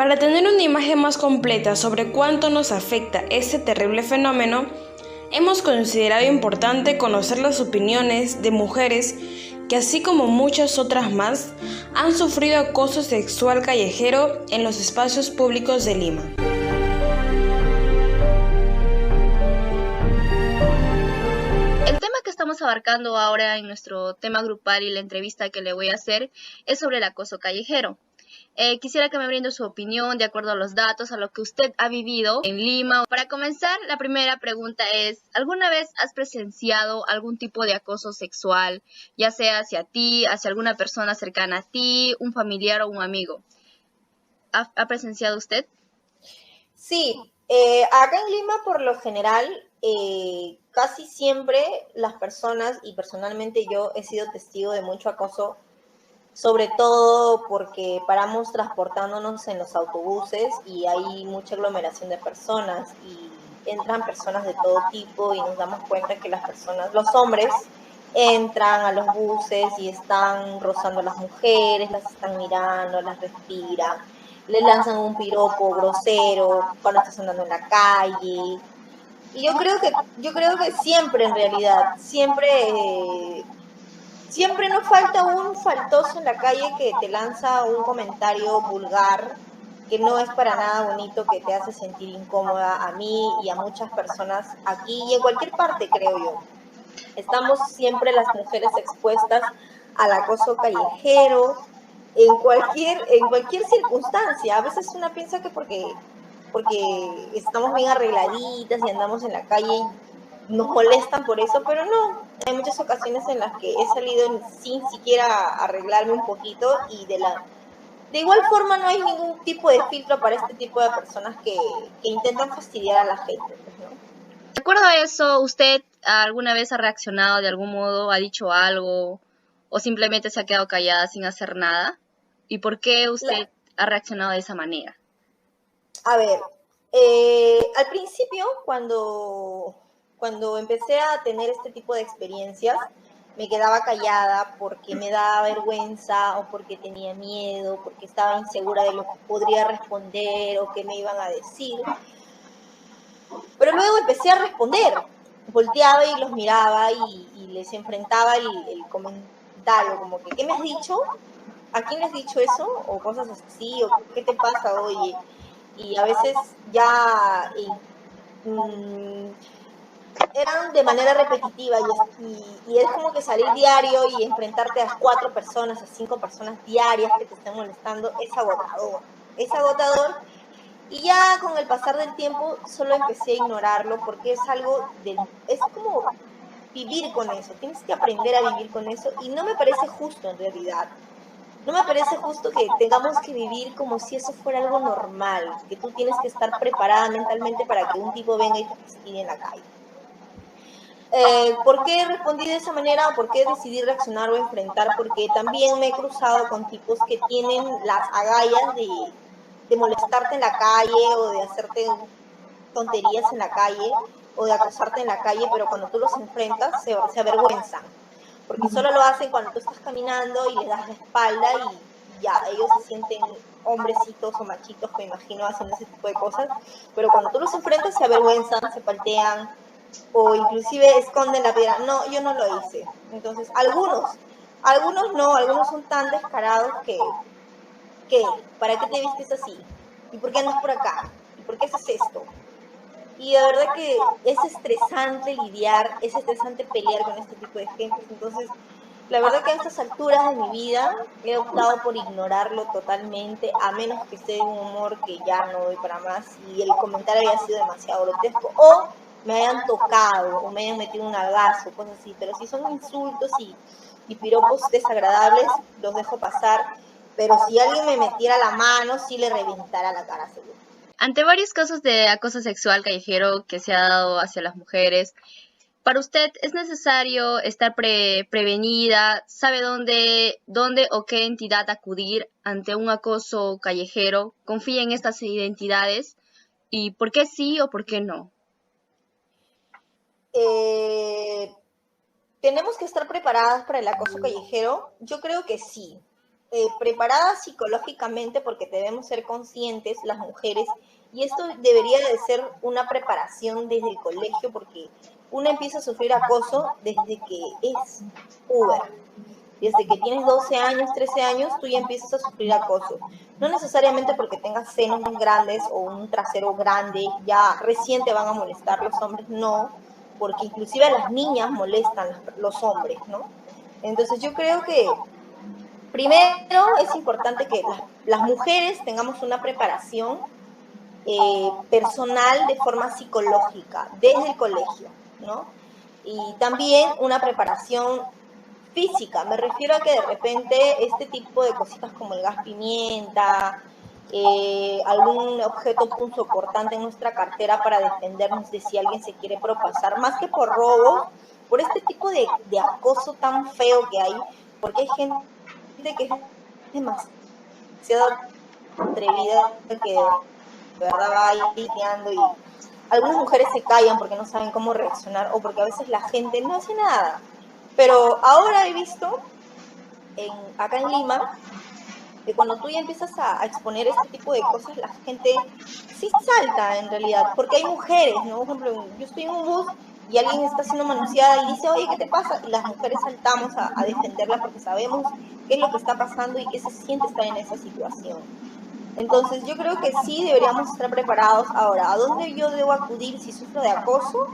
Para tener una imagen más completa sobre cuánto nos afecta este terrible fenómeno, hemos considerado importante conocer las opiniones de mujeres que, así como muchas otras más, han sufrido acoso sexual callejero en los espacios públicos de Lima. El tema que estamos abarcando ahora en nuestro tema grupal y la entrevista que le voy a hacer es sobre el acoso callejero. Quisiera que me brinde su opinión de acuerdo a los datos, a lo que usted ha vivido en Lima. Para comenzar, la primera pregunta es, ¿alguna vez has presenciado algún tipo de acoso sexual, ya sea hacia ti, hacia alguna persona cercana a ti, un familiar o un amigo? ¿Ha presenciado usted? Sí, acá en Lima por lo general casi siempre las personas, y personalmente yo he sido testigo de mucho acoso, sobre todo porque paramos transportándonos en los autobuses y hay mucha aglomeración de personas y entran personas de todo tipo y nos damos cuenta que las personas, los hombres, entran a los buses y están rozando a las mujeres, las están mirando, las respiran, les lanzan un piropo grosero cuando estás andando en la calle. Y yo creo que siempre en realidad, siempre nos falta un faltoso en la calle que te lanza un comentario vulgar que no es para nada bonito, que te hace sentir incómoda a mí y a muchas personas aquí y en cualquier parte, creo yo. Estamos siempre las mujeres expuestas al acoso callejero en cualquier circunstancia. A veces una piensa que porque estamos bien arregladitas y andamos en la calle nos molestan por eso, pero no. Hay muchas ocasiones en las que he salido sin siquiera arreglarme un poquito y de igual forma no hay ningún tipo de filtro para este tipo de personas que intentan fastidiar a la gente, pues, ¿no? De acuerdo a eso, ¿usted alguna vez ha reaccionado de algún modo, ha dicho algo o simplemente se ha quedado callada sin hacer nada? ¿Y por qué usted ha reaccionado de esa manera? A ver, al principio, cuando empecé a tener este tipo de experiencias, me quedaba callada porque me daba vergüenza o porque tenía miedo, porque estaba insegura de lo que podría responder o qué me iban a decir. Pero luego empecé a responder, volteaba y los miraba y les enfrentaba el comentario, como que, ¿qué me has dicho? ¿A quién le has dicho eso? O cosas así, o ¿qué te pasa, oye? Y a veces ya eran de manera repetitiva y es como que salir diario y enfrentarte a 4 personas, a 5 personas diarias que te están molestando, es agotador. Y ya con el pasar del tiempo solo empecé a ignorarlo porque es como vivir con eso, tienes que aprender a vivir con eso y no me parece justo en realidad. No me parece justo que tengamos que vivir como si eso fuera algo normal, que tú tienes que estar preparada mentalmente para que un tipo venga y te fastidie en la calle. ¿Por qué respondí de esa manera o por qué decidí reaccionar o enfrentar? Porque también me he cruzado con tipos que tienen las agallas de molestarte en la calle o de hacerte tonterías en la calle o de acosarte en la calle, pero cuando tú los enfrentas se avergüenzan, porque solo lo hacen cuando tú estás caminando y les das la espalda y ya, ellos se sienten hombrecitos o machitos, me imagino, haciendo ese tipo de cosas, pero cuando tú los enfrentas se avergüenzan, se paltean o inclusive esconden la piedra. No, yo no lo hice. Entonces, algunos no, algunos son tan descarados que ¿para qué te vistes así? ¿Y por qué andas por acá? ¿Y por qué haces esto? Y la verdad que es estresante lidiar, es estresante pelear con este tipo de gente. Entonces, la verdad que a estas alturas de mi vida he optado por ignorarlo totalmente, a menos que esté de un humor que ya no doy para más y el comentario haya sido demasiado grotesco o me hayan tocado o me hayan metido un algazo, cosas así. Pero si son insultos y piropos desagradables, los dejo pasar. Pero si alguien me metiera la mano, sí le reventara la cara, seguro. Ante varios casos de acoso sexual callejero que se ha dado hacia las mujeres, ¿para usted es necesario estar prevenida? ¿Sabe dónde o qué entidad acudir ante un acoso callejero? ¿Confía en estas identidades? ¿Y por qué sí o por qué no? ¿Tenemos que estar preparadas para el acoso callejero? Yo creo que sí. preparadas psicológicamente porque debemos ser conscientes las mujeres y esto debería de ser una preparación desde el colegio porque uno empieza a sufrir acoso desde que es puber. Desde que tienes 12 años, 13 años, tú ya empiezas a sufrir acoso. No necesariamente porque tengas senos muy grandes o un trasero grande, ya recién te van a molestar los hombres, no, porque inclusive a las niñas molestan los hombres, ¿no? Entonces yo creo que primero es importante que las mujeres tengamos una preparación personal de forma psicológica desde el colegio, ¿no? Y también una preparación física. Me refiero a que de repente este tipo de cositas como el gas pimienta, algún objeto punzocortante en nuestra cartera para defendernos de si alguien se quiere propasar, más que por robo, por este tipo de acoso tan feo que hay, porque hay gente que es demasiado atrevida, que de verdad va ahí piteando y algunas mujeres se callan porque no saben cómo reaccionar o porque a veces la gente no hace nada. Pero ahora he visto acá en Lima que cuando tú ya empiezas a exponer este tipo de cosas, la gente sí salta en realidad, porque hay mujeres, ¿no? Por ejemplo, yo estoy en un bus y alguien está siendo manoseada y dice, oye, ¿qué te pasa? Y las mujeres saltamos a defenderla porque sabemos qué es lo que está pasando y qué se siente estar en esa situación. Entonces yo creo que sí deberíamos estar preparados. Ahora, ¿a dónde yo debo acudir si sufro de acoso?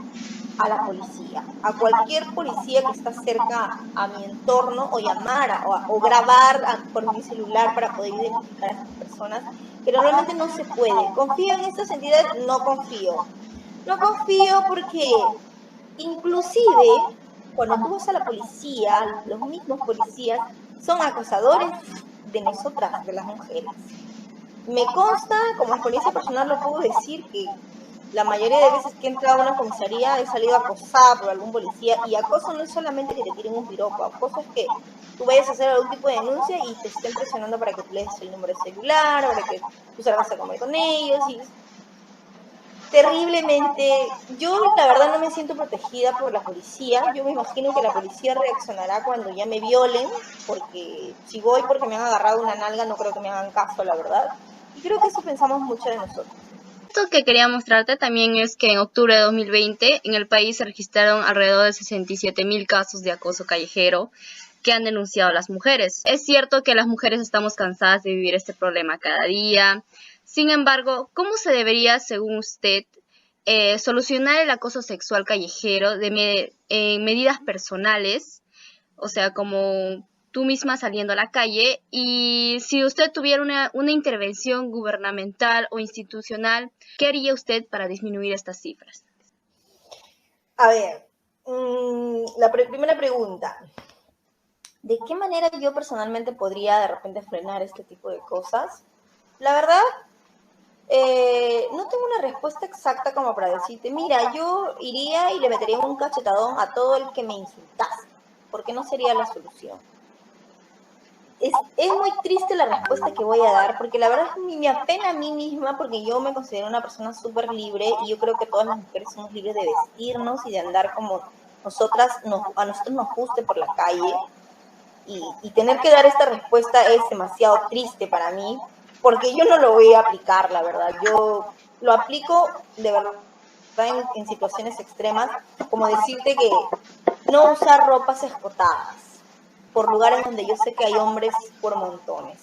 A la policía, a cualquier policía que está cerca a mi entorno o llamar o grabar por mi celular para poder identificar a estas personas, que normalmente no se puede. ¿Confío en estas entidades? No confío. No confío porque inclusive cuando tú vas a la policía, los mismos policías son acosadores de nosotras, de las mujeres. Me consta, como experiencia personal lo puedo decir, que la mayoría de veces que he entrado a una comisaría he salido acosada por algún policía, y acoso no es solamente que te tiren un piropo, acoso es que tú vayas a hacer algún tipo de denuncia y te estén presionando para que tú le des el número de celular, para que tú salgas a comer con ellos, y terriblemente, yo la verdad no me siento protegida por la policía. Yo me imagino que la policía reaccionará cuando ya me violen, porque si voy porque me han agarrado una nalga no creo que me hagan caso, la verdad. Y creo que eso pensamos mucho de nosotros. Esto que quería mostrarte también es que en octubre de 2020 en el país se registraron alrededor de 67,000 casos de acoso callejero que han denunciado las mujeres. Es cierto que las mujeres estamos cansadas de vivir este problema cada día. Sin embargo, ¿cómo se debería, según usted, solucionar el acoso sexual callejero en medidas personales? O sea, como tú misma saliendo a la calle, y si usted tuviera una intervención gubernamental o institucional, ¿qué haría usted para disminuir estas cifras? A ver, la primera pregunta. ¿De qué manera yo personalmente podría de repente frenar este tipo de cosas? La verdad, no tengo una respuesta exacta como para decirte, mira, yo iría y le metería un cachetadón a todo el que me insultase, porque no sería la solución. Es muy triste la respuesta que voy a dar, porque la verdad es que me apena a mí misma, porque yo me considero una persona súper libre y yo creo que todas las mujeres somos libres de vestirnos y de andar como a nosotros nos guste por la calle. Y tener que dar esta respuesta es demasiado triste para mí, porque yo no lo voy a aplicar, la verdad. Yo lo aplico de verdad en situaciones extremas, como decirte que no usar ropas escotadas por lugares donde yo sé que hay hombres por montones.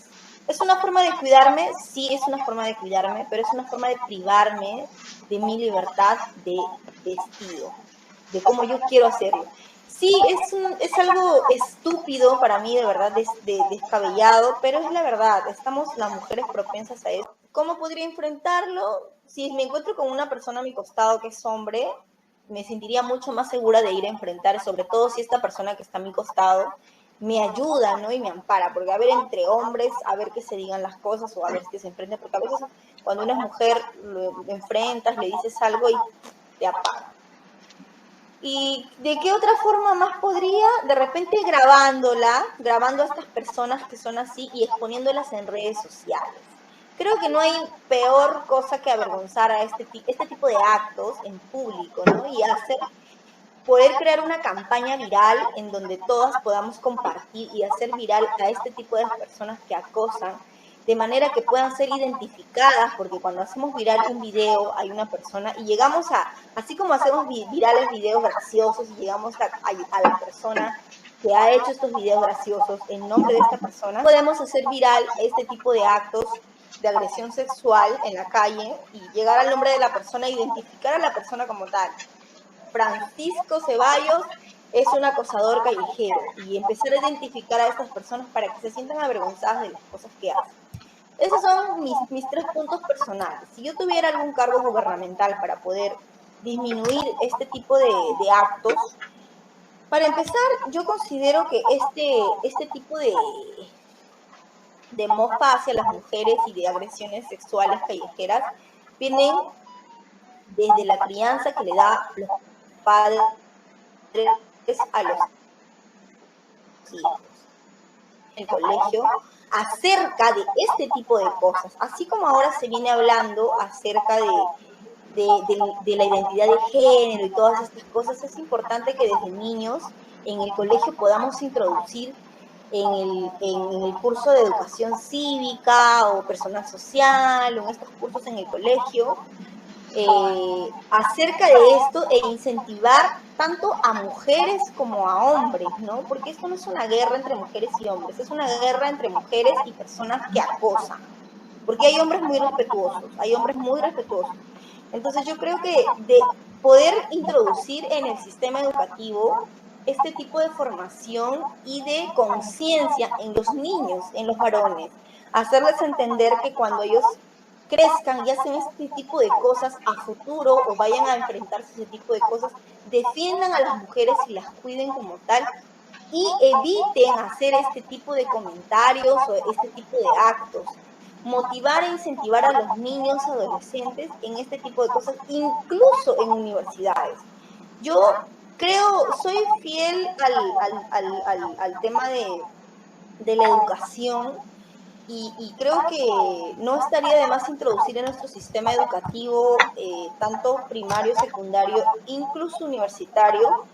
¿Es una forma de cuidarme? Sí, es una forma de cuidarme, pero es una forma de privarme de mi libertad de vestido, de cómo yo quiero hacerlo. Sí, es algo estúpido para mí, de verdad, descabellado, pero es la verdad, estamos las mujeres propensas a eso. ¿Cómo podría enfrentarlo? Si me encuentro con una persona a mi costado que es hombre, me sentiría mucho más segura de ir a enfrentar, sobre todo si esta persona que está a mi costado me ayuda, ¿no? Y me ampara, porque a ver, entre hombres, a ver que se digan las cosas o a ver que se enfrenten, porque a veces cuando una es mujer lo enfrentas, le dices algo y te apaga. ¿Y de qué otra forma más podría? De repente grabando a estas personas que son así y exponiéndolas en redes sociales. Creo que no hay peor cosa que avergonzar a este tipo de actos en público, ¿no? Y hacer poder crear una campaña viral en donde todas podamos compartir y hacer viral a este tipo de personas que acosan, de manera que puedan ser identificadas, porque cuando hacemos viral un video hay una persona y llegamos así como hacemos virales videos graciosos y llegamos a la persona que ha hecho estos videos graciosos en nombre de esta persona, podemos hacer viral este tipo de actos de agresión sexual en la calle y llegar al nombre de la persona, identificar a la persona como tal. Francisco Ceballos es un acosador callejero y empezar a identificar a estas personas para que se sientan avergonzadas de las cosas que hacen. Esos son mis 3 puntos personales. Si yo tuviera algún cargo gubernamental para poder disminuir este tipo de actos, para empezar, yo considero que este tipo de mofa hacia las mujeres y de agresiones sexuales callejeras vienen desde la crianza que le da los padres a los hijos. El colegio acerca de este tipo de cosas, así como ahora se viene hablando acerca de la identidad de género y todas estas cosas, es importante que desde niños en el colegio podamos introducir en el curso de educación cívica o personal social o en estos cursos en el colegio, acerca de esto e incentivar tanto a mujeres como a hombres, ¿no? Porque esto no es una guerra entre mujeres y hombres, es una guerra entre mujeres y personas que acosan. Porque hay hombres muy respetuosos, Entonces yo creo que de poder introducir en el sistema educativo este tipo de formación y de conciencia en los niños, en los varones, hacerles entender que cuando ellos crezcan y hacen este tipo de cosas a futuro o vayan a enfrentarse a ese tipo de cosas, defiendan a las mujeres y las cuiden como tal y eviten hacer este tipo de comentarios o este tipo de actos. Motivar e incentivar a los niños, adolescentes en este tipo de cosas, incluso en universidades. Yo soy fiel al tema de la educación y creo que no estaría de más introducir en nuestro sistema educativo, tanto primario, secundario, incluso universitario,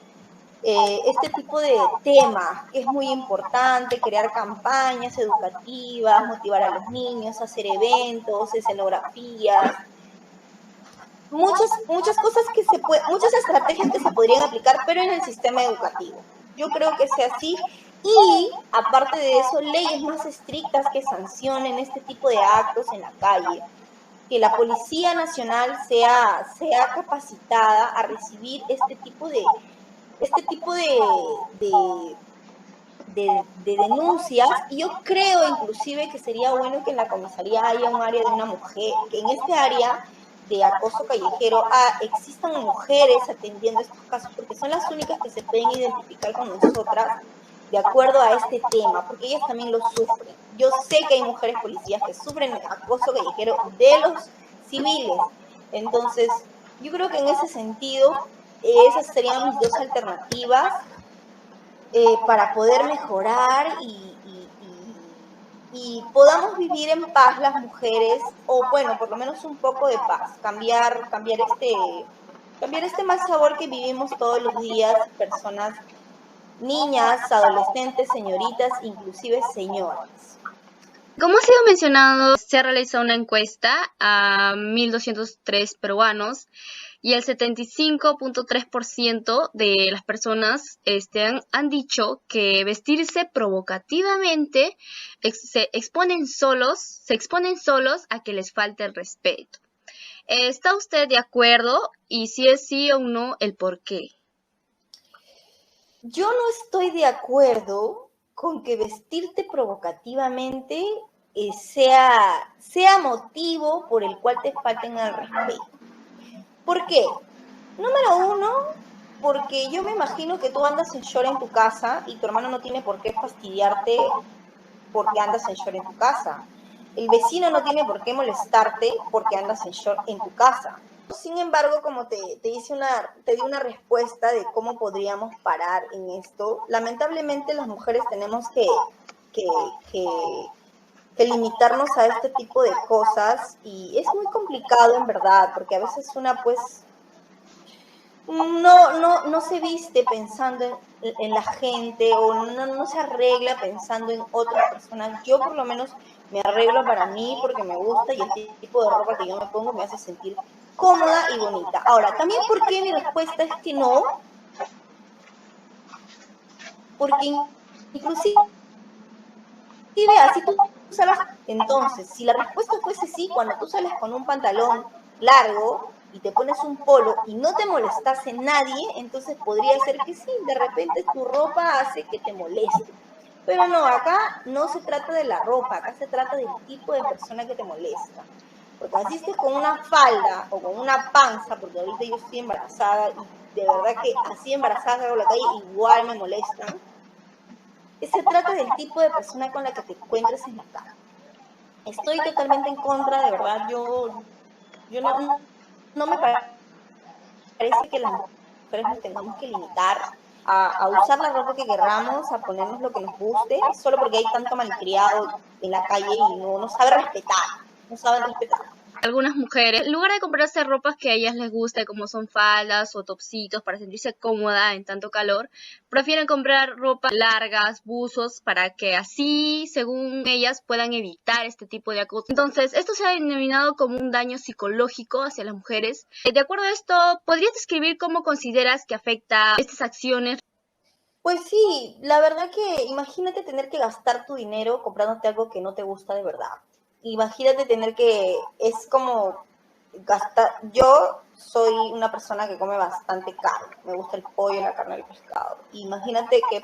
este tipo de tema, que es muy importante, crear campañas educativas, motivar a los niños, hacer eventos, escenografías, muchas cosas muchas estrategias que se podrían aplicar, pero en el sistema educativo. Yo creo que sea así. Y aparte de eso, leyes más estrictas que sancionen este tipo de actos en la calle. Que la Policía Nacional sea capacitada a recibir este tipo de denuncias, y yo creo inclusive que sería bueno que en la comisaría haya un área de una mujer, que en este área de acoso callejero existan mujeres atendiendo estos casos, porque son las únicas que se pueden identificar con nosotras de acuerdo a este tema, porque ellas también lo sufren. Yo sé que hay mujeres policías que sufren acoso callejero de los civiles, entonces yo creo que en ese sentido esas serían mis 2 alternativas para poder mejorar y podamos vivir en paz las mujeres, o bueno, por lo menos un poco de paz, cambiar este mal sabor que vivimos todos los días, personas, niñas, adolescentes, señoritas, inclusive señoras. Como ha sido mencionado, se ha realizado una encuesta a 1.203 peruanos y el 75.3% de las personas han dicho que vestirse provocativamente se exponen solos a que les falte el respeto. ¿Está usted de acuerdo? Y si es sí o no, ¿el por qué? Yo no estoy de acuerdo con que vestirte provocativamente sea motivo por el cual te falten al respeto. ¿Por qué? Número 1, porque yo me imagino que tú andas en short en tu casa y tu hermano no tiene por qué fastidiarte porque andas en short en tu casa. El vecino no tiene por qué molestarte porque andas en short en tu casa. Sin embargo, como te di una respuesta de cómo podríamos parar en esto, lamentablemente las mujeres tenemos que limitarnos a este tipo de cosas y es muy complicado en verdad, porque a veces una pues no se viste pensando en la gente o no se arregla pensando en otras personas. Yo por lo menos me arreglo para mí porque me gusta y el tipo de ropa que yo me pongo me hace sentir cómoda y bonita. Ahora, también porque mi respuesta es que no, porque inclusive así tú sales, entonces, si la respuesta fuese sí, cuando tú sales con un pantalón largo y te pones un polo y no te molestase nadie, entonces podría ser que sí, de repente tu ropa hace que te moleste. Pero no, acá no se trata de la ropa, acá se trata del tipo de persona que te molesta. Porque así estés con una falda o con una panza, porque ahorita yo estoy embarazada y de verdad que así embarazada salgo a la calle igual me molestan. Se trata del tipo de persona con la que te encuentres en la calle. Estoy totalmente en contra, de verdad, yo no me parece que las mujeres nos tengamos que limitar a usar la ropa que queramos, a ponernos lo que nos guste, solo porque hay tanto malcriado en la calle y no sabe respetar, no saben respetar. Algunas mujeres, en lugar de comprarse ropas que a ellas les guste, como son faldas o topsitos para sentirse cómoda en tanto calor, prefieren comprar ropas largas, buzos, para que así, según ellas, puedan evitar este tipo de acoso. Entonces, esto se ha denominado como un daño psicológico hacia las mujeres. De acuerdo a esto, ¿podrías describir cómo consideras que afecta estas acciones? Pues sí, la verdad que imagínate tener que gastar tu dinero comprándote algo que no te gusta de verdad. Imagínate tener que, es como gastar, yo soy una persona que come bastante carne, me gusta el pollo, la carne, el pescado. Imagínate que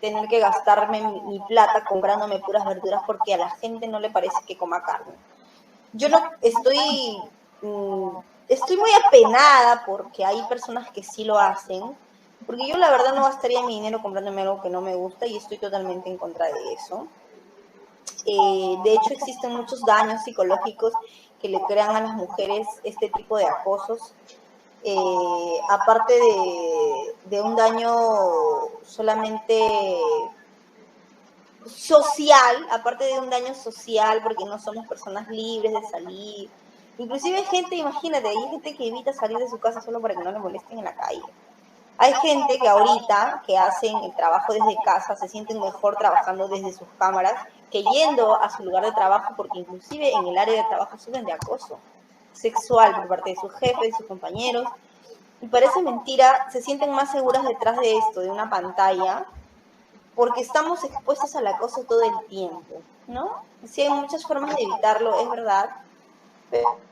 tener que gastarme mi plata comprándome puras verduras porque a la gente no le parece que coma carne. Yo no estoy muy apenada porque hay personas que sí lo hacen, porque yo la verdad no gastaría mi dinero comprándome algo que no me gusta y estoy totalmente en contra de eso. De hecho, existen muchos daños psicológicos que le crean a las mujeres este tipo de acosos. Aparte de un daño solamente social, aparte de un daño social, porque no somos personas libres de salir. Inclusive hay gente, imagínate, hay gente que evita salir de su casa solo para que no le molesten en la calle. Hay gente que ahorita, que hacen el trabajo desde casa, se sienten mejor trabajando desde sus cámaras que yendo a su lugar de trabajo, porque inclusive en el área de trabajo sufren de acoso sexual por parte de sus jefes, de sus compañeros. Y parece mentira, se sienten más seguras detrás de esto, de una pantalla, porque estamos expuestos al acoso todo el tiempo, ¿no? Sí, hay muchas formas de evitarlo, es verdad,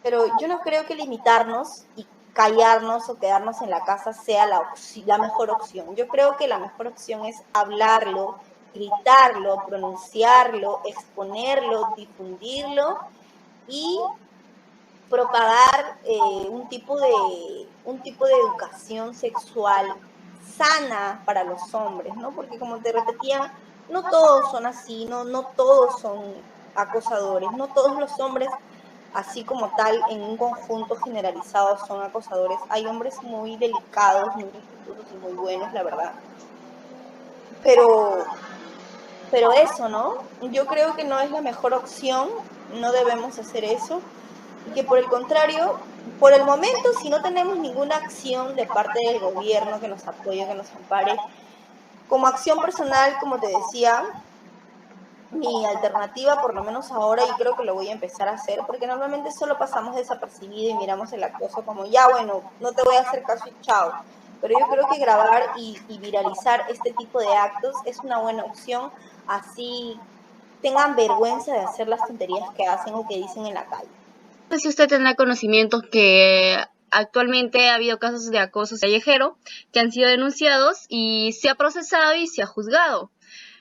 pero yo no creo que limitarnos y callarnos o quedarnos en la casa sea la mejor opción. Yo creo que la mejor opción es hablarlo, gritarlo, pronunciarlo, exponerlo, difundirlo y propagar un tipo de educación sexual sana para los hombres, ¿no? Porque como te repetía, no todos son así, no todos son acosadores, no todos los hombres, así como tal, en un conjunto generalizado son acosadores. Hay hombres muy delicados, muy respetuosos y muy buenos, la verdad. Pero eso, ¿no? Yo creo que no es la mejor opción, no debemos hacer eso. Y que por el contrario, por el momento, si no tenemos ninguna acción de parte del gobierno que nos apoye, que nos ampare, como acción personal, como te decía, mi alternativa, por lo menos ahora, y creo que lo voy a empezar a hacer, porque normalmente solo pasamos desapercibido y miramos el acoso como, ya bueno, no te voy a hacer caso y chao. Pero yo creo que grabar y viralizar este tipo de actos es una buena opción, así tengan vergüenza de hacer las tonterías que hacen o que dicen en la calle. No sé si usted tendrá conocimientos que actualmente ha habido casos de acoso callejero que han sido denunciados y se ha procesado y se ha juzgado.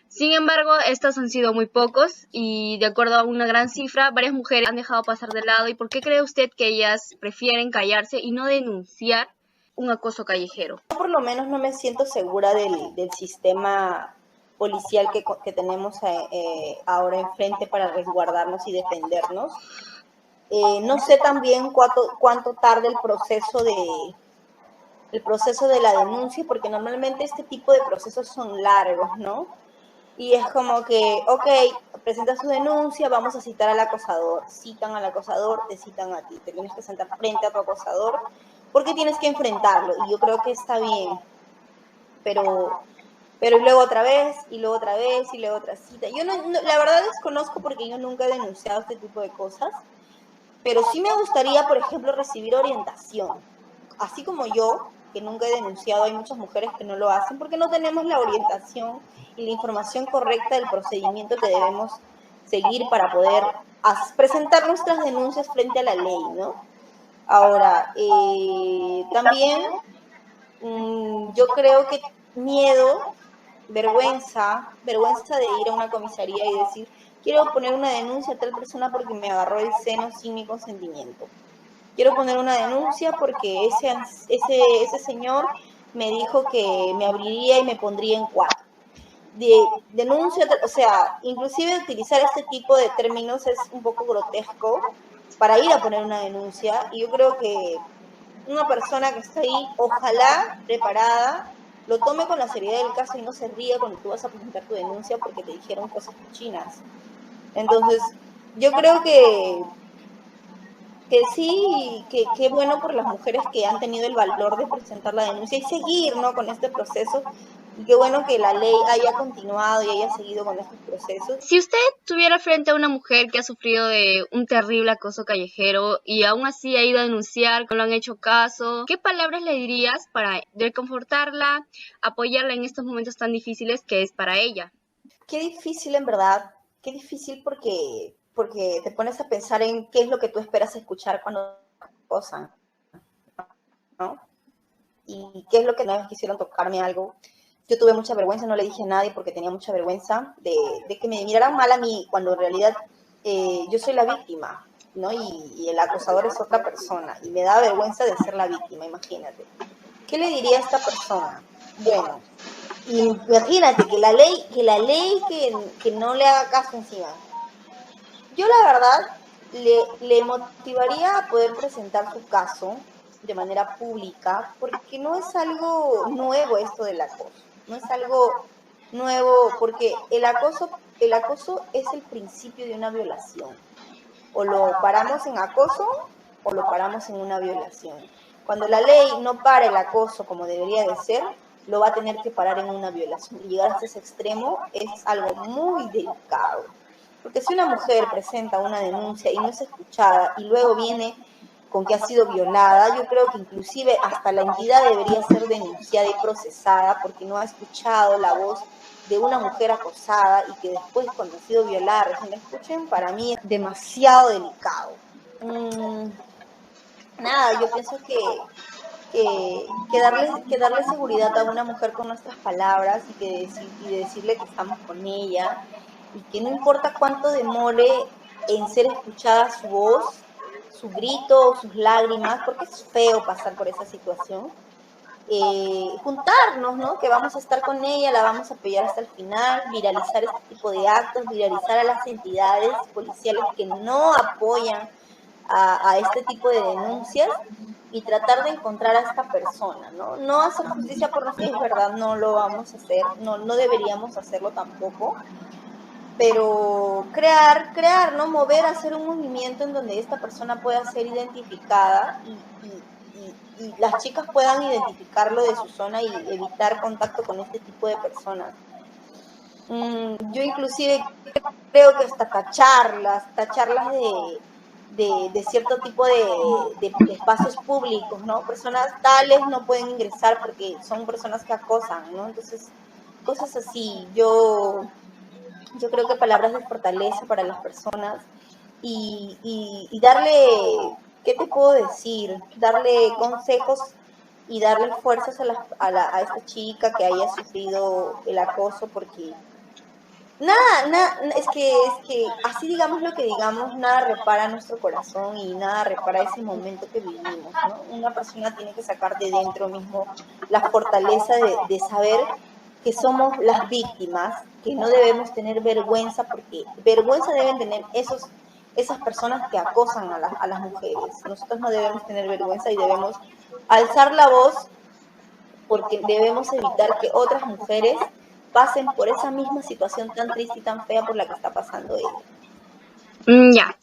Sin embargo, estos han sido muy pocos y de acuerdo a una gran cifra, varias mujeres han dejado pasar de lado. ¿Y por qué cree usted que ellas prefieren callarse y no denunciar un acoso callejero? Yo por lo menos no me siento segura del sistema policial que tenemos ahora enfrente para resguardarnos y defendernos. No sé también cuánto tarda el proceso de la denuncia, porque normalmente este tipo de procesos son largos, ¿no? Y es como que, ok, presenta su denuncia, vamos a citar al acosador. Citan al acosador, te citan a ti. Te tienes que sentar frente a tu acosador porque tienes que enfrentarlo, y yo creo que está bien, pero pero luego otra vez, y luego otra vez, y luego otra cita. Yo la verdad desconozco porque yo nunca he denunciado este tipo de cosas, pero sí me gustaría, por ejemplo, recibir orientación. Así como yo, que nunca he denunciado, hay muchas mujeres que no lo hacen porque no tenemos la orientación y la información correcta del procedimiento que debemos seguir para poder presentar nuestras denuncias frente a la ley, ¿no? Ahora, también yo creo que miedo, vergüenza de ir a una comisaría y decir, quiero poner una denuncia a tal persona porque me agarró el seno sin mi consentimiento. Quiero poner una denuncia porque ese señor me dijo que me abriría y me pondría en cuatro. Denuncia, o sea, inclusive utilizar este tipo de términos es un poco grotesco para ir a poner una denuncia, y yo creo que una persona que está ahí, ojalá preparada, lo tome con la seriedad del caso y no se ría cuando tú vas a presentar tu denuncia porque te dijeron cosas cochinas. Entonces, yo creo que sí, que bueno por las mujeres que han tenido el valor de presentar la denuncia y seguir, ¿no?, con este proceso. Y qué bueno que la ley haya continuado y haya seguido con estos procesos. Si usted tuviera frente a una mujer que ha sufrido de un terrible acoso callejero y aún así ha ido a denunciar, que no le han hecho caso, ¿qué palabras le dirías para reconfortarla, apoyarla en estos momentos tan difíciles que es para ella? Qué difícil, en verdad, qué difícil porque te pones a pensar en qué es lo que tú esperas escuchar cuando te acosan, ¿no? Y qué es lo que una vez quisieron tocarme algo. Yo tuve mucha vergüenza, no le dije a nadie porque tenía mucha vergüenza de que me miraran mal a mí, cuando en realidad yo soy la víctima, ¿no? Y el acosador es otra persona, y me da vergüenza de ser la víctima, imagínate. ¿Qué le diría a esta persona? Bueno, imagínate que la ley que no le haga caso encima. Yo la verdad le motivaría a poder presentar su caso de manera pública, porque no es algo nuevo esto del acoso, no es algo nuevo, porque el acoso es el principio de una violación. O lo paramos en acoso o lo paramos en una violación. Cuando la ley no para el acoso como debería de ser, lo va a tener que parar en una violación. Y llegar hasta ese extremo es algo muy delicado. Porque si una mujer presenta una denuncia y no es escuchada y luego viene con que ha sido violada, yo creo que inclusive hasta la entidad debería ser denunciada y procesada porque no ha escuchado la voz de una mujer acosada, y que después, cuando ha sido violada, recién la escuchen. Para mí es demasiado delicado. Nada, yo pienso que darle seguridad a una mujer con nuestras palabras, y de decirle que estamos con ella, y que no importa cuánto demore en ser escuchada su voz, su grito, sus lágrimas, porque es feo pasar por esa situación. Juntarnos, ¿no? Que vamos a estar con ella, la vamos a apoyar hasta el final, viralizar este tipo de actos, viralizar a las entidades policiales que no apoyan a este tipo de denuncias, y tratar de encontrar a esta persona, ¿no? No hacer justicia por nosotros, es verdad, no lo vamos a hacer, no deberíamos hacerlo tampoco, pero crear, ¿no? Mover, hacer un movimiento en donde esta persona pueda ser identificada, y las chicas puedan identificarlo de su zona y evitar contacto con este tipo de personas. Yo inclusive creo que hasta tacharlas de cierto tipo de espacios públicos, ¿no? Personas tales no pueden ingresar porque son personas que acosan, ¿no? Entonces, cosas así. Yo creo que palabras de fortaleza para las personas, y darle, ¿qué te puedo decir? Darle consejos y darle fuerzas a esta chica que haya sufrido el acoso, porque es que así digamos lo que digamos, nada repara nuestro corazón y nada repara ese momento que vivimos, ¿no? Una persona tiene que sacar de dentro mismo la fortaleza de saber que somos las víctimas, que no debemos tener vergüenza, porque vergüenza deben tener esas personas que acosan a las mujeres. Nosotros no debemos tener vergüenza y debemos alzar la voz, porque debemos evitar que otras mujeres pasen por esa misma situación tan triste y tan fea por la que está pasando ella. Ya.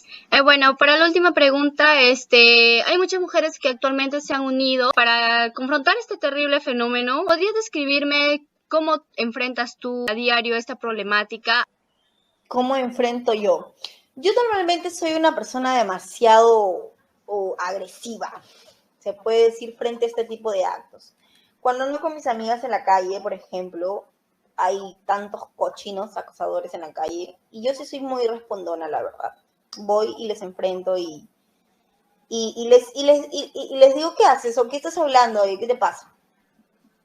Bueno, para la última pregunta, hay muchas mujeres que actualmente se han unido para confrontar este terrible fenómeno. ¿Podrías describirme cómo enfrentas tú a diario esta problemática? ¿Cómo enfrento yo? Yo normalmente soy una persona demasiado agresiva, se puede decir, frente a este tipo de actos. Cuando ando con mis amigas en la calle, por ejemplo, hay tantos cochinos acosadores en la calle y yo sí soy muy respondona, la verdad. Voy y les enfrento y les digo, ¿qué haces? ¿O qué estás hablando? ¿Qué te pasa?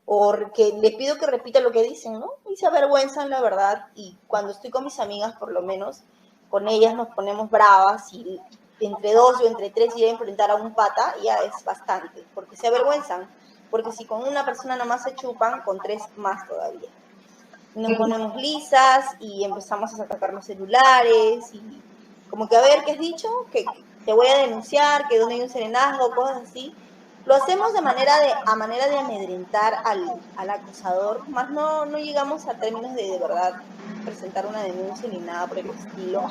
O que le pido que repita lo que dicen, ¿no? Y se avergüenzan, la verdad, y cuando estoy con mis amigas, por lo menos, con ellas nos ponemos bravas y entre dos o entre tres ir a enfrentar a un pata ya es bastante, porque se avergüenzan, porque si con una persona nada más se chupan, con tres más todavía. Nos ponemos lisas y empezamos a sacar los celulares y como que a ver qué has dicho, que te voy a denunciar, que donde hay un serenazgo, cosas así. Lo hacemos a manera de amedrentar al acosador, más no llegamos a términos de verdad presentar una denuncia ni nada por el estilo.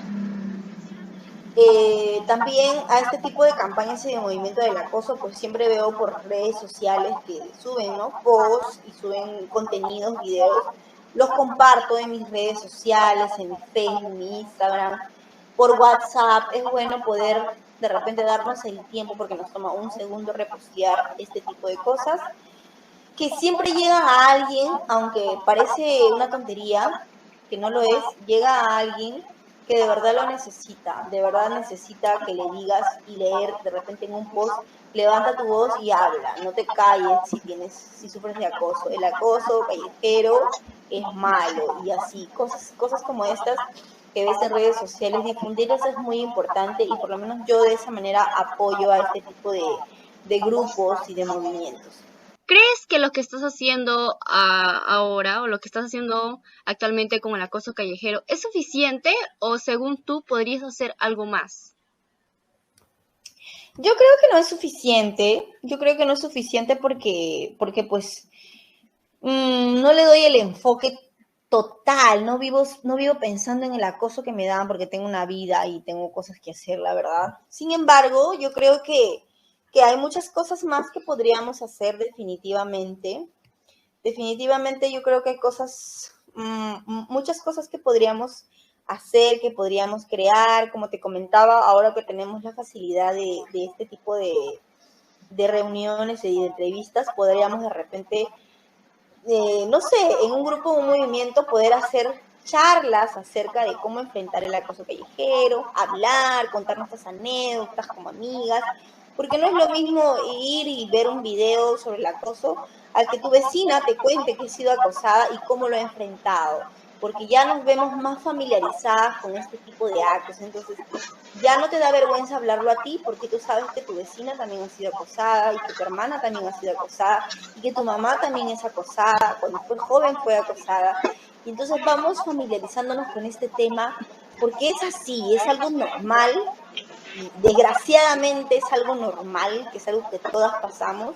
También a este tipo de campañas y de movimiento del acoso, pues siempre veo por redes sociales que suben, ¿no?, posts y suben contenidos, videos. Los comparto en mis redes sociales, en mi Facebook, en mi Instagram, por WhatsApp. Es bueno poder de repente darnos el tiempo, porque nos toma un segundo repostear este tipo de cosas, que siempre llegan a alguien, aunque parece una tontería, que no lo es, llega a alguien que de verdad lo necesita, de verdad necesita que le digas y leer de repente en un post, levanta tu voz y habla, no te calles si sufres de acoso. El acoso callejero es malo y así, cosas como estas que ves en redes sociales, difundirlas es muy importante y por lo menos yo de esa manera apoyo a este tipo de grupos y de movimientos. ¿Crees que lo que estás haciendo ahora o lo que estás haciendo actualmente con el acoso callejero es suficiente o según tú podrías hacer algo más? Yo creo que no es suficiente, porque pues no le doy el enfoque total, no vivo pensando en el acoso que me dan porque tengo una vida y tengo cosas que hacer, la verdad. Sin embargo, yo creo que hay muchas cosas más que podríamos hacer definitivamente. Definitivamente yo creo que hay muchas cosas que podríamos hacer, que podríamos crear, como te comentaba, ahora que tenemos la facilidad de este tipo de reuniones y de entrevistas, podríamos de repente, no sé, en un grupo o un movimiento poder hacer charlas acerca de cómo enfrentar el acoso callejero, hablar, contar nuestras anécdotas como amigas, porque no es lo mismo ir y ver un video sobre el acoso al que tu vecina te cuente que ha sido acosada y cómo lo ha enfrentado, porque ya nos vemos más familiarizadas con este tipo de actos, entonces ya no te da vergüenza hablarlo a ti porque tú sabes que tu vecina también ha sido acosada y que tu hermana también ha sido acosada y que tu mamá también es acosada, cuando fue joven fue acosada. Y entonces vamos familiarizándonos con este tema porque es así, es algo normal, y desgraciadamente es algo normal, que es algo que todas pasamos.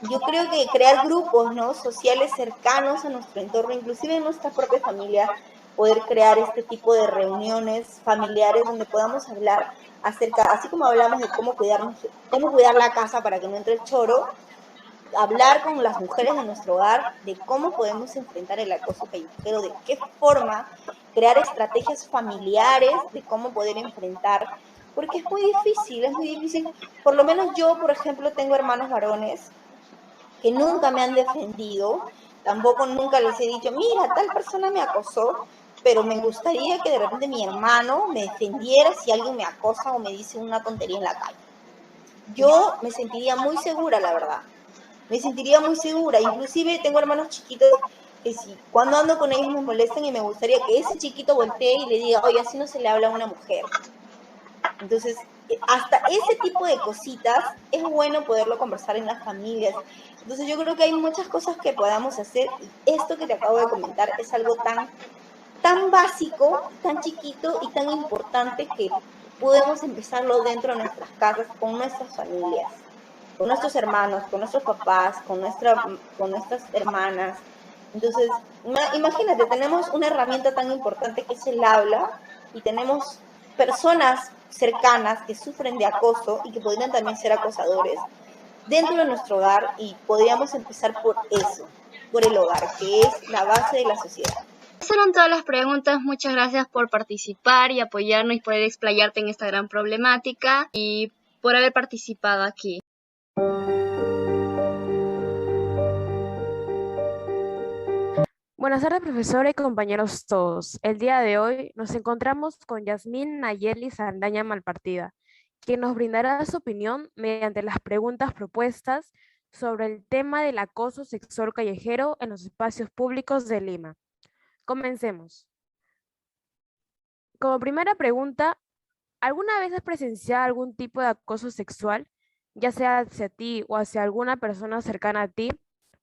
Yo creo que crear grupos, ¿no?, sociales cercanos a nuestro entorno, inclusive en nuestra propia familia, poder crear este tipo de reuniones familiares donde podamos hablar acerca, así como hablamos de cómo cuidar la casa para que no entre el choro, hablar con las mujeres de nuestro hogar de cómo podemos enfrentar el acoso callejero, de qué forma crear estrategias familiares, de cómo poder enfrentar, porque es muy difícil. Por lo menos yo, por ejemplo, tengo hermanos varones que nunca me han defendido, tampoco nunca les he dicho, mira, tal persona me acosó, pero me gustaría que de repente mi hermano me defendiera si alguien me acosa o me dice una tontería en la calle. Yo me sentiría muy segura, la verdad. Me sentiría muy segura. Inclusive tengo hermanos chiquitos que si cuando ando con ellos me molestan y me gustaría que ese chiquito voltee y le diga, oye, así no se le habla a una mujer. Entonces, hasta ese tipo de cositas es bueno poderlo conversar en las familias. Entonces, yo creo que hay muchas cosas que podamos hacer y esto que te acabo de comentar es algo tan básico, tan chiquito y tan importante que podemos empezarlo dentro de nuestras casas, con nuestras familias, con nuestros hermanos, con nuestros papás, con nuestras hermanas. Entonces, imagínate, tenemos una herramienta tan importante que es el habla y tenemos personas cercanas que sufren de acoso y que podrían también ser acosadores dentro de nuestro hogar, y podríamos empezar por eso, por el hogar, que es la base de la sociedad. Esas eran todas las preguntas. Muchas gracias por participar y apoyarnos y poder explayarte en esta gran problemática y por haber participado aquí. Buenas tardes, profesora y compañeros todos. El día de hoy nos encontramos con Yasmín Nayeli Saldaña Malpartida, quien nos brindará su opinión mediante las preguntas propuestas sobre el tema del acoso sexual callejero en los espacios públicos de Lima. Comencemos. Como primera pregunta, ¿alguna vez has presenciado algún tipo de acoso sexual, ya sea hacia ti o hacia alguna persona cercana a ti,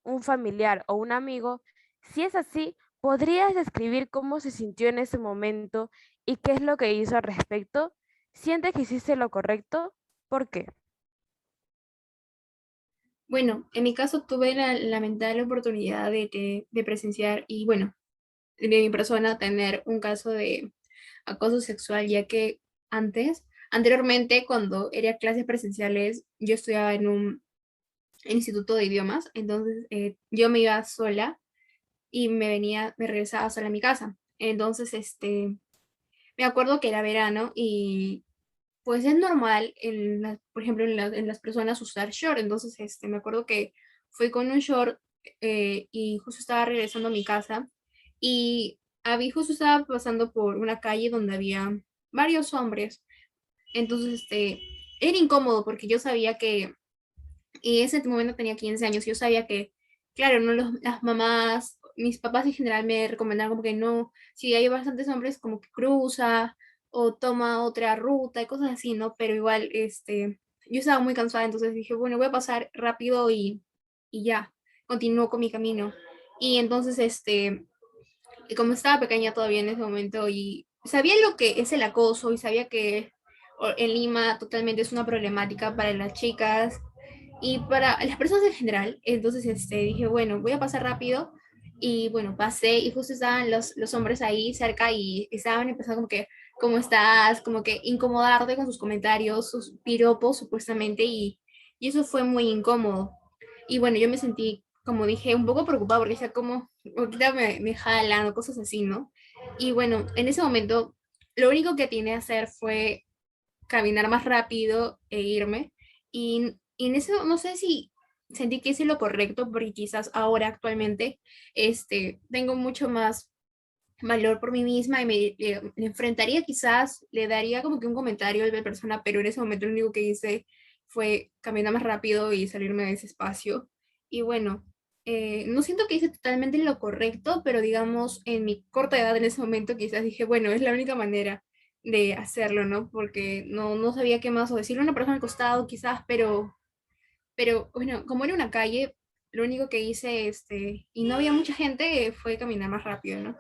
un familiar o un amigo? Si es así, ¿podrías describir cómo se sintió en ese momento y qué es lo que hizo al respecto? ¿Sientes que hiciste lo correcto? ¿Por qué? Bueno, en mi caso tuve la lamentable oportunidad de presenciar y, bueno, de mi persona tener un caso de acoso sexual, ya que anteriormente, cuando era clases presenciales, yo estudiaba en un instituto de idiomas, entonces yo me iba sola y me regresaba sola a mi casa. Entonces, me acuerdo que era verano y pues es normal, por ejemplo, en las personas usar short. Entonces, me acuerdo que fui con un short y justo estaba regresando a mi casa y justo estaba pasando por una calle donde había varios hombres. Entonces, era incómodo porque yo sabía que, y en ese momento tenía 15 años, yo sabía que, claro, no las mamás, mis papás en general me recomendaron como que no, si hay bastantes hombres, como que cruza o toma otra ruta y cosas así, ¿no? Pero igual, yo estaba muy cansada, entonces dije, bueno, voy a pasar rápido y ya, continúo con mi camino. Y entonces, y como estaba pequeña todavía en ese momento y sabía lo que es el acoso y sabía que en Lima totalmente es una problemática para las chicas y para las personas en general. Entonces dije, bueno, voy a pasar rápido. Y bueno, pasé y justo estaban los hombres ahí cerca y estaban empezando como que, ¿cómo estás? Como que incomodarte con sus comentarios, sus piropos supuestamente y eso fue muy incómodo. Y bueno, yo me sentí, como dije, un poco preocupada porque decía, como, ahorita me jalan o cosas así, ¿no? Y bueno, en ese momento, lo único que tiene que hacer fue caminar más rápido e irme. Y en eso no sé si sentí que hice lo correcto, porque quizás ahora actualmente tengo mucho más valor por mí misma y le enfrentaría quizás, le daría como que un comentario a la persona, pero en ese momento lo único que hice fue caminar más rápido y salirme de ese espacio. Y bueno, no siento que hice totalmente lo correcto, pero digamos, en mi corta edad en ese momento quizás dije, bueno, es la única manera de hacerlo, ¿no? Porque no sabía qué más, o decirle a una persona al costado quizás, pero bueno, como era una calle, lo único que hice, y no había mucha gente, fue caminar más rápido, ¿no?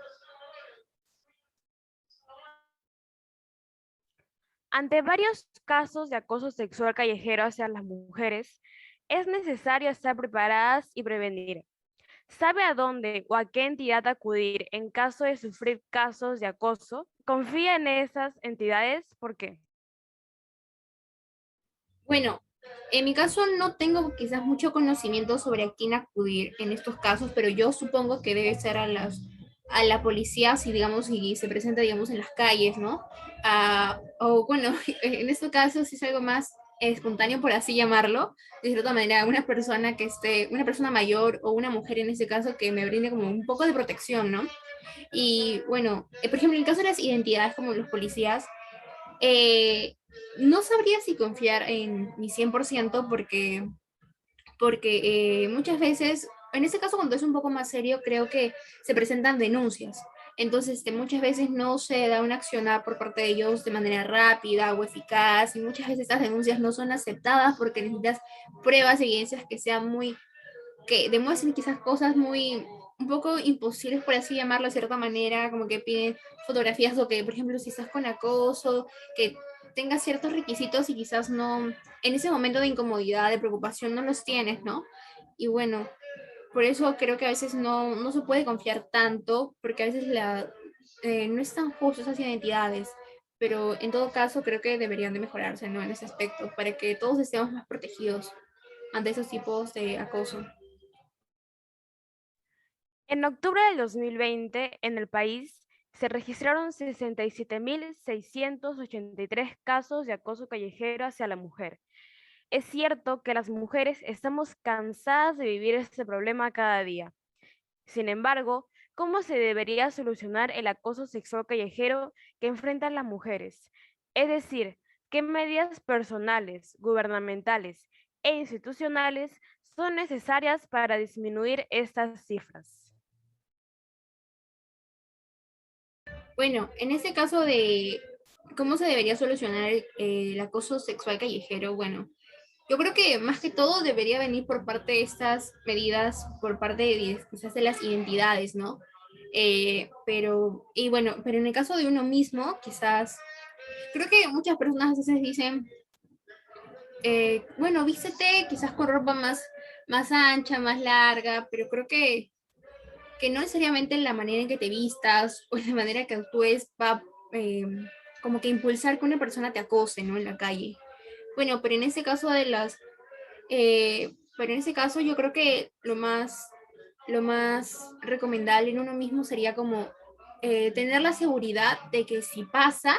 Ante varios casos de acoso sexual callejero hacia las mujeres, es necesario estar preparadas y prevenir. ¿Sabe a dónde o a qué entidad acudir en caso de sufrir casos de acoso? ¿Confía en esas entidades? ¿Por qué? Bueno, en mi caso no tengo quizás mucho conocimiento sobre a quién acudir en estos casos, pero yo supongo que debe ser a la policía si, digamos, si se presenta, digamos, en las calles, ¿no? O bueno, en este caso si es algo más espontáneo, por así llamarlo, de cierta manera, una persona que esté, una persona mayor o una mujer en este caso que me brinde como un poco de protección, ¿no? Y bueno, por ejemplo, en el caso de las identidades como los policías, eh, no sabría si confiar en mi 100% porque muchas veces, en este caso cuando es un poco más serio, creo que se presentan denuncias. Entonces, muchas veces no se da una accionar por parte de ellos de manera rápida o eficaz y muchas veces estas denuncias no son aceptadas porque necesitas pruebas, evidencias que sean muy, que demuestren quizás cosas muy, un poco imposibles, por así llamarlo de cierta manera, como que piden fotografías o que, por ejemplo, si estás con acoso, que tengas ciertos requisitos y quizás no, en ese momento de incomodidad, de preocupación, no los tienes, ¿no? Y bueno, por eso creo que a veces no se puede confiar tanto, porque a veces no es tan justo esas identidades. pero en todo caso creo que deberían de mejorarse, ¿no? En ese aspecto, para que todos estemos más protegidos ante esos tipos de acoso. En octubre del 2020, en el país se registraron 67.683 casos de acoso callejero hacia la mujer. Es cierto que las mujeres estamos cansadas de vivir este problema cada día. Sin embargo, ¿cómo se debería solucionar el acoso sexual callejero que enfrentan las mujeres? Es decir, ¿qué medidas personales, gubernamentales e institucionales son necesarias para disminuir estas cifras? Bueno, en este caso de cómo se debería solucionar el acoso sexual callejero, bueno, yo creo que más que todo debería venir por parte de estas medidas, por parte de quizás de las identidades, ¿no? Y bueno, pero en el caso de uno mismo, quizás, creo que muchas personas a veces dicen, bueno, vístete quizás con ropa más ancha, más larga, pero creo que no necesariamente la manera en que te vistas o la manera que actúes va eh, como que impulsar que una persona te acose, ¿no? En la calle. Bueno, pero en ese caso pero en ese caso yo creo que lo más recomendable en uno mismo sería como tener la seguridad de que si pasa,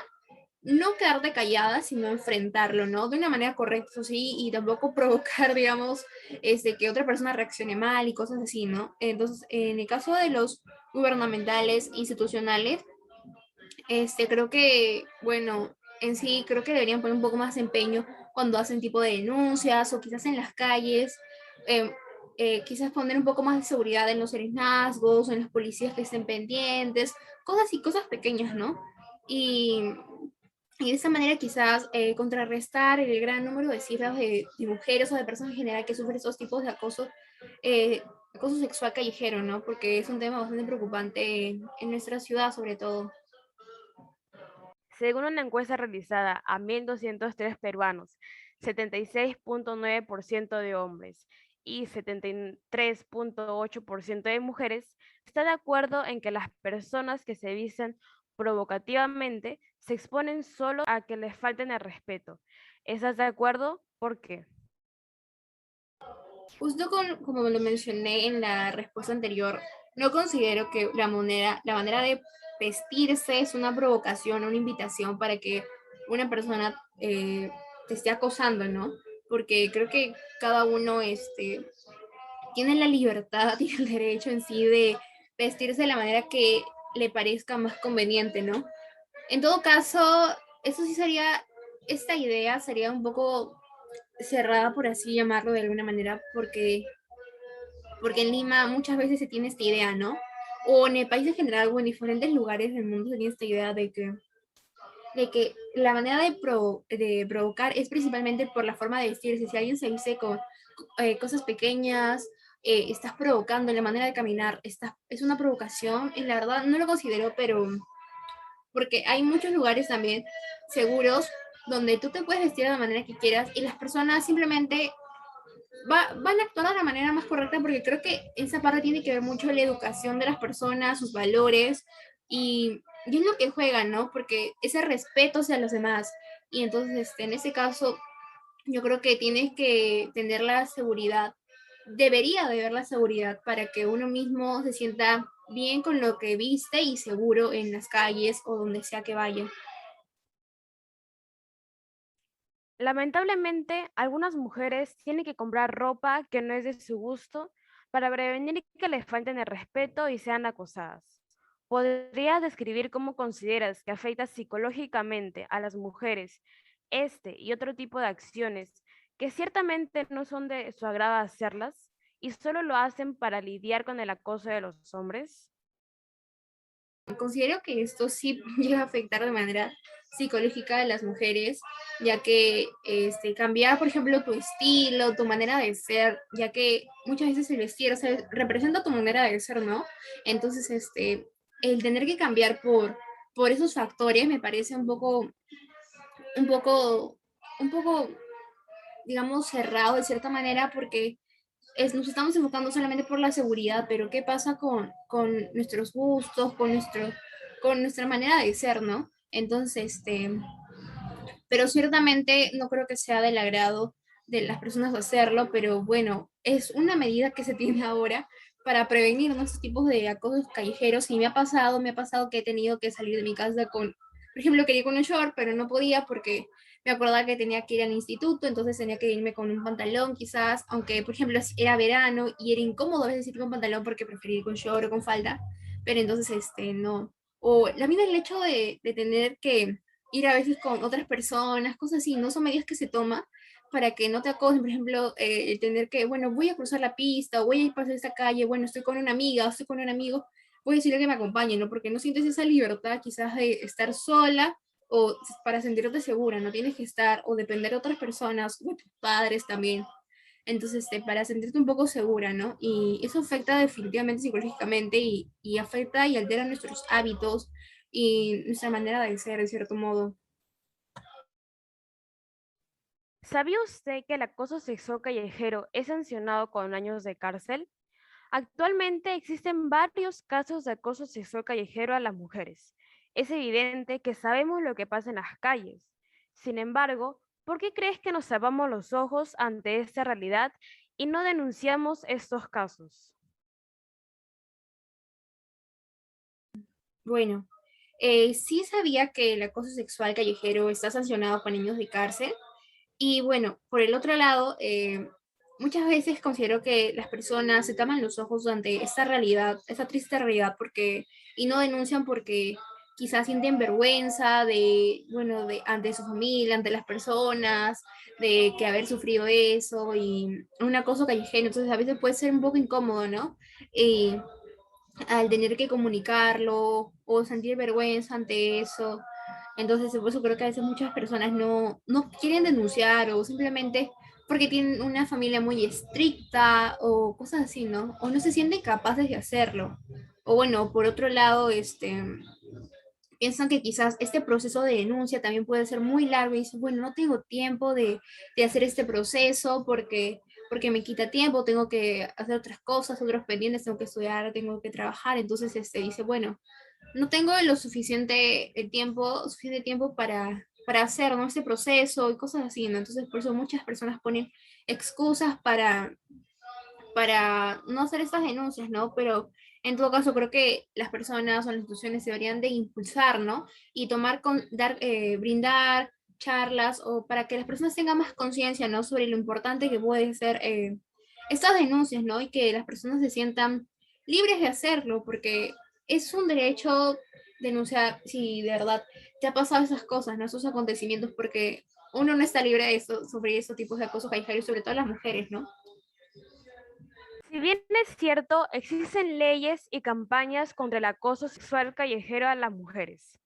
no quedarte callada, sino enfrentarlo, ¿no? De una manera correcta, eso sí, y tampoco provocar, digamos, que otra persona reaccione mal y cosas así, ¿no? Entonces, en el caso de los gubernamentales, institucionales, creo que, bueno, en sí creo que deberían poner un poco más de empeño cuando hacen tipo de denuncias o quizás en las calles, eh, quizás poner un poco más de seguridad en los serenazgos, en los policías que estén pendientes, cosas y cosas pequeñas, ¿no? Y, y de esa manera quizás contrarrestar el gran número de cifras de mujeres o de personas en general que sufren esos tipos de acoso sexual callejero, ¿no? Porque es un tema bastante preocupante en nuestra ciudad sobre todo. Según una encuesta realizada a 1.203 peruanos, 76.9% de hombres y 73.8% de mujeres está de acuerdo en que las personas que se visten provocativamente se exponen solo a que les falten el respeto. ¿Estás de acuerdo? ¿Por qué? Justo como lo mencioné en la respuesta anterior, no considero que la manera de vestirse es una provocación, una invitación para que una persona te esté acosando, ¿no? Porque creo que cada uno tiene la libertad y el derecho en sí de vestirse de la manera que le parezca más conveniente, ¿no? En todo caso, eso sí sería, esta idea sería un poco cerrada, por así llamarlo de alguna manera, porque en Lima muchas veces se tiene esta idea, ¿no? O en el país en general o en diferentes lugares del mundo se tiene esta idea de que la manera de provocar es principalmente por la forma de vestirse. Si alguien se viste con cosas pequeñas, estás provocando la manera de caminar, es una provocación, y la verdad no lo considero, pero porque hay muchos lugares también seguros donde tú te puedes vestir de la manera que quieras y las personas simplemente van a actuar de la manera más correcta, porque creo que esa parte tiene que ver mucho la educación de las personas, sus valores y es lo que juegan, ¿no? Porque ese respeto hacia los demás. Y entonces, en ese caso, yo creo que tienes que tener la seguridad, debería de haber la seguridad para que uno mismo se sienta bien con lo que viste y seguro en las calles o donde sea que vaya. Lamentablemente, algunas mujeres tienen que comprar ropa que no es de su gusto para prevenir que les falten el respeto y sean acosadas. ¿Podrías describir cómo consideras que afecta psicológicamente a las mujeres este y otro tipo de acciones que ciertamente no son de su agrado hacerlas y solo lo hacen para lidiar con el acoso de los hombres? Considero que esto sí llega a afectar de manera psicológica a las mujeres, ya que cambiar, por ejemplo, tu estilo, tu manera de ser, ya que muchas veces el vestir, o sea, representa tu manera de ser, ¿no? Entonces, el tener que cambiar por esos factores me parece un poco, un poco, digamos, cerrado de cierta manera, porque nos estamos enfocando solamente por la seguridad, pero ¿qué pasa con nuestros gustos, con nuestra manera de ser, ¿no? Entonces, pero ciertamente no creo que sea del agrado de las personas hacerlo, pero bueno, es una medida que se tiene ahora para prevenir, ¿no?, estos tipos de acosos callejeros. Y me ha pasado que he tenido que salir de mi casa con, por ejemplo, quería con un short, pero no podía porque me acordaba que tenía que ir al instituto, entonces tenía que irme con un pantalón quizás, aunque por ejemplo era verano y era incómodo a veces ir con pantalón porque prefería ir con short o con falda, pero entonces no. O también el hecho de tener que ir a veces con otras personas, cosas así, no son medidas que se toman para que no te acosen. Por ejemplo, el tener que, bueno, voy a cruzar la pista o voy a ir pasar esta calle, bueno, estoy con una amiga o estoy con un amigo, voy a decirle que me acompañe, ¿no? Porque no sientes esa libertad quizás de estar sola o para sentirte segura, no tienes que estar o depender de otras personas o de tus padres también. Entonces, para sentirte un poco segura, ¿no? Y eso afecta definitivamente psicológicamente y afecta y altera nuestros hábitos y nuestra manera de ser, de cierto modo. ¿Sabía usted que el acoso sexual callejero es sancionado con años de cárcel? Actualmente existen varios casos de acoso sexual callejero a las mujeres. Es evidente que sabemos lo que pasa en las calles. Sin embargo, ¿por qué crees que nos cerramos los ojos ante esta realidad y no denunciamos estos casos? Bueno, sí sabía que el acoso sexual callejero está sancionado con años de cárcel. Y bueno, por el otro lado, muchas veces considero que las personas se tapan los ojos ante esta realidad, esta triste realidad, porque, y no denuncian porque quizás sienten vergüenza de, bueno, de, ante su familia, ante las personas, de que haber sufrido eso y un acoso callejero. Entonces a veces puede ser un poco incómodo, ¿no? Y al tener que comunicarlo o sentir vergüenza ante eso. Entonces, por eso creo que a veces muchas personas no quieren denunciar o simplemente porque tienen una familia muy estricta o cosas así, ¿no? O no se sienten capaces de hacerlo. O bueno, por otro lado, piensan que quizás este proceso de denuncia también puede ser muy largo y dicen, bueno, no tengo tiempo de hacer este proceso porque me quita tiempo, tengo que hacer otras cosas, otros pendientes, tengo que estudiar, tengo que trabajar. Entonces, dice, bueno, no tengo lo suficiente suficiente tiempo para hacer, ¿no?, este proceso y cosas así, ¿no? Entonces, por eso muchas personas ponen excusas para no hacer estas denuncias, ¿no? Pero en todo caso creo que las personas o las instituciones deberían de impulsar, ¿no? Y brindar charlas o para que las personas tengan más conciencia, ¿no?, sobre lo importante que puede ser estas denuncias, ¿no? Y que las personas se sientan libres de hacerlo, porque es un derecho denunciar si de verdad te ha pasado esas cosas, ¿no? Esos acontecimientos, porque uno no está libre de eso, sobre esos tipos de acoso callejero, sobre todo las mujeres, ¿no? Si bien es cierto, existen leyes y campañas contra el acoso sexual callejero a las mujeres.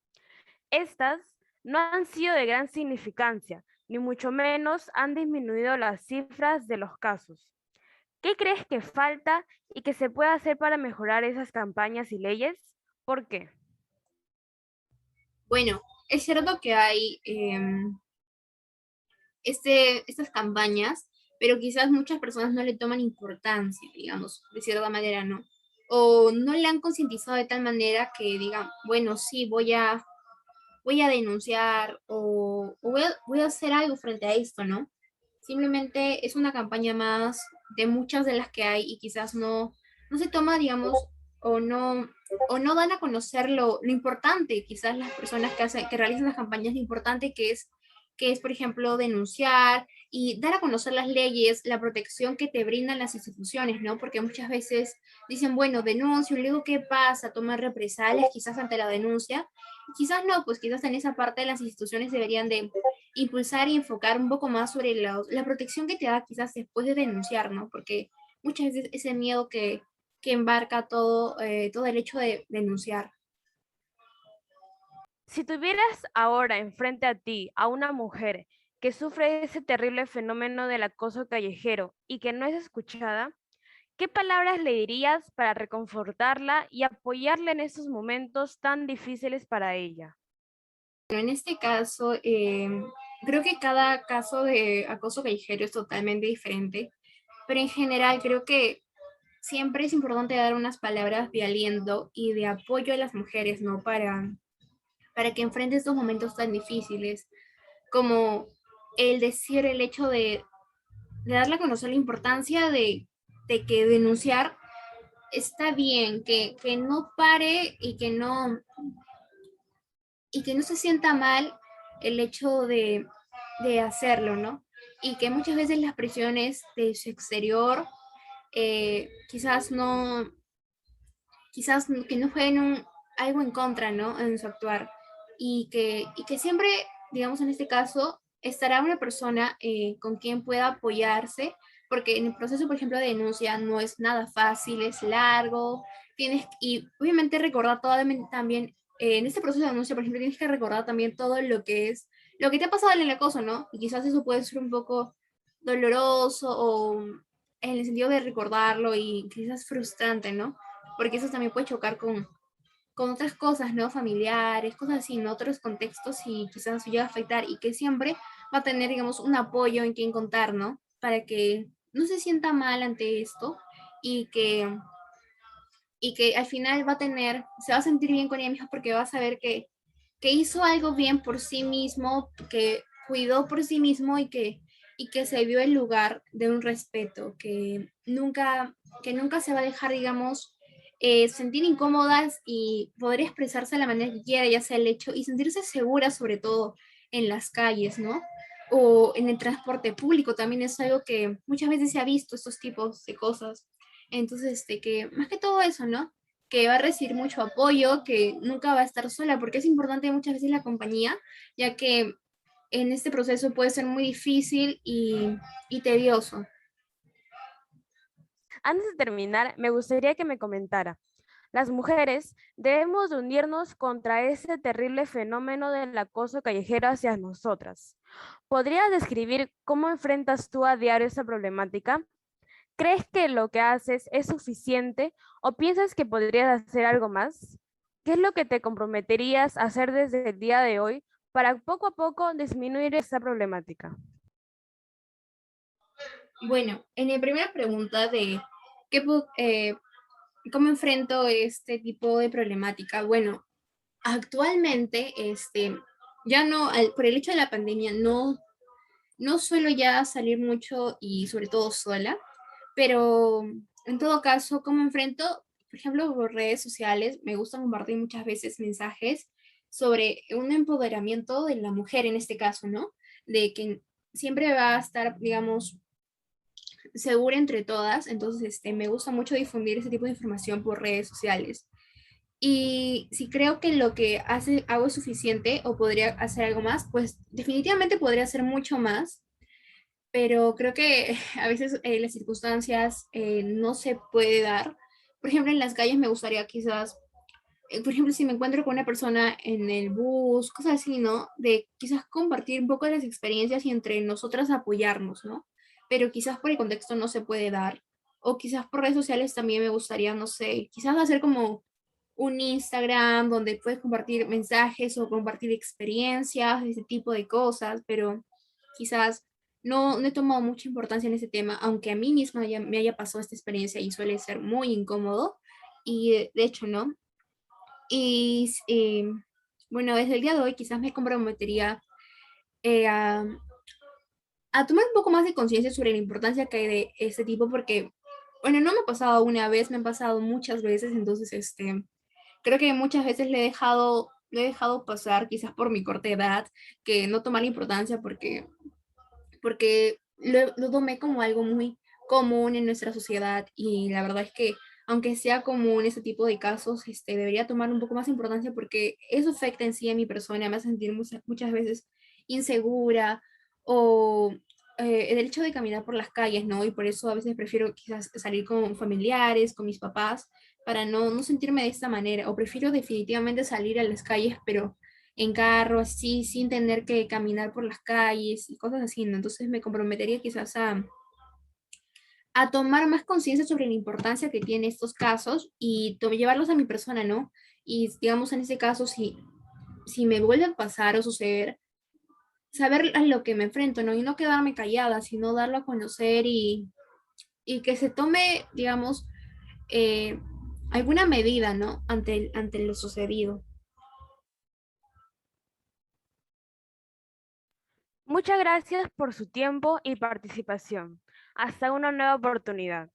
Estas no han sido de gran significancia, ni mucho menos han disminuido las cifras de los casos. ¿Qué crees que falta y que se puede hacer para mejorar esas campañas y leyes? ¿Por qué? Bueno, es cierto que hay estas campañas, pero quizás muchas personas no le toman importancia, digamos, de cierta manera, ¿no? O no le han concientizado de tal manera que digan, bueno, sí, voy a denunciar o voy a hacer algo frente a esto, ¿no? Simplemente es una campaña más de muchas de las que hay y quizás no se toma, digamos, o no, o no dan a conocer lo importante, quizás las personas que realizan las campañas, lo importante que es, por ejemplo, denunciar y dar a conocer las leyes, la protección que te brindan las instituciones, ¿no? Porque muchas veces dicen, bueno, denuncio, y luego, ¿qué pasa? Tomar represalias quizás ante la denuncia. Quizás no, pues quizás en esa parte las instituciones deberían de impulsar y enfocar un poco más sobre la protección que te da quizás después de denunciar, ¿no? Porque muchas veces ese miedo que embarca todo el hecho de denunciar. Si tuvieras ahora enfrente a ti a una mujer que sufre ese terrible fenómeno del acoso callejero y que no es escuchada, ¿qué palabras le dirías para reconfortarla y apoyarla en esos momentos tan difíciles para ella? Pero en este caso, creo que cada caso de acoso callejero es totalmente diferente, pero en general creo que siempre es importante dar unas palabras de aliento y de apoyo a las mujeres, ¿no? para que enfrente estos momentos tan difíciles, como el decir el hecho de darle a conocer la importancia de que denunciar está bien, que no pare y que no se sienta mal el hecho de hacerlo, ¿no? Y que muchas veces las presiones de su exterior quizás no, quizás que no jueguen algo en contra, ¿no? En su actuar. Y que siempre, digamos en este caso, estará una persona con quien pueda apoyarse, porque en el proceso, por ejemplo, de denuncia no es nada fácil, es largo, y obviamente recordar todo también, en este proceso de denuncia, por ejemplo, tienes que recordar también todo lo que es, lo que te ha pasado en el acoso, ¿no? Y quizás eso puede ser un poco doloroso o en el sentido de recordarlo y quizás frustrante, ¿no? Porque eso también puede chocar con otras cosas, ¿no? Familiares, cosas así, en otros contextos y quizás llega a afectar y que siempre va a tener, digamos, un apoyo en quien contar, ¿no? Para que no se sienta mal ante esto y que, y que al final va a tener, se va a sentir bien con ella misma porque va a saber que hizo algo bien por sí mismo, que cuidó por sí mismo y que se dio el lugar de un respeto, que nunca se va a dejar, digamos, sentir incómodas y poder expresarse de la manera que quiera, ya sea el hecho, y sentirse segura sobre todo en las calles, ¿no? O en el transporte público también es algo que muchas veces se ha visto, estos tipos de cosas. Entonces, que más que todo eso, ¿no? Que va a recibir mucho apoyo, que nunca va a estar sola, porque es importante muchas veces la compañía, ya que en este proceso puede ser muy difícil y tedioso. Antes de terminar, me gustaría que me comentara. Las mujeres debemos de unirnos contra ese terrible fenómeno del acoso callejero hacia nosotras. ¿Podrías describir cómo enfrentas tú a diario esa problemática? ¿Crees que lo que haces es suficiente o piensas que podrías hacer algo más? ¿Qué es lo que te comprometerías a hacer desde el día de hoy para poco a poco disminuir esa problemática? Bueno, en la primera pregunta de ¿qué, cómo enfrento este tipo de problemática? Bueno, actualmente, ya no, por el hecho de la pandemia, no suelo ya salir mucho y sobre todo sola, pero en todo caso, ¿cómo enfrento? Por ejemplo, por redes sociales, me gusta compartir muchas veces mensajes sobre un empoderamiento de la mujer en este caso, ¿no? De que siempre va a estar, digamos, segura entre todas, entonces me gusta mucho difundir ese tipo de información por redes sociales. Y si creo que lo que hago es suficiente o podría hacer algo más, pues definitivamente podría hacer mucho más, pero creo que a veces las circunstancias no se puede dar. Por ejemplo, en las calles me gustaría quizás, por ejemplo, si me encuentro con una persona en el bus, cosas así, ¿no? De quizás compartir un poco de las experiencias y entre nosotras apoyarnos, ¿no? Pero quizás por el contexto no se puede dar. O quizás por redes sociales también me gustaría, no sé, quizás hacer como un Instagram donde puedes compartir mensajes o compartir experiencias, ese tipo de cosas, pero quizás no he tomado mucha importancia en ese tema, aunque a mí misma ya me haya pasado esta experiencia y suele ser muy incómodo. Y de hecho, ¿no? Y bueno, desde el día de hoy quizás me comprometería eh, a, a tomar un poco más de conciencia sobre la importancia que hay de este tipo, porque, bueno, no me ha pasado una vez, me han pasado muchas veces, entonces, creo que muchas veces le he dejado pasar, quizás por mi corta edad, que no tomar la importancia porque lo tomé como algo muy común en nuestra sociedad y la verdad es que aunque sea común ese tipo de casos, debería tomar un poco más importancia porque eso afecta en sí a mi persona, me hace sentir muchas veces insegura o el hecho de caminar por las calles, ¿no? Y por eso a veces prefiero quizás salir con familiares, con mis papás, para no sentirme de esta manera, o prefiero definitivamente salir a las calles, pero en carro, así, sin tener que caminar por las calles y cosas así, ¿no? Entonces me comprometería quizás a tomar más conciencia sobre la importancia que tienen estos casos y llevarlos a mi persona, ¿no? Y digamos en ese caso, si me vuelve a pasar o suceder, saber a lo que me enfrento, ¿no? Y no quedarme callada, sino darlo a conocer y que se tome, digamos, eh, alguna medida, ¿no? Ante lo sucedido. Muchas gracias por su tiempo y participación. Hasta una nueva oportunidad.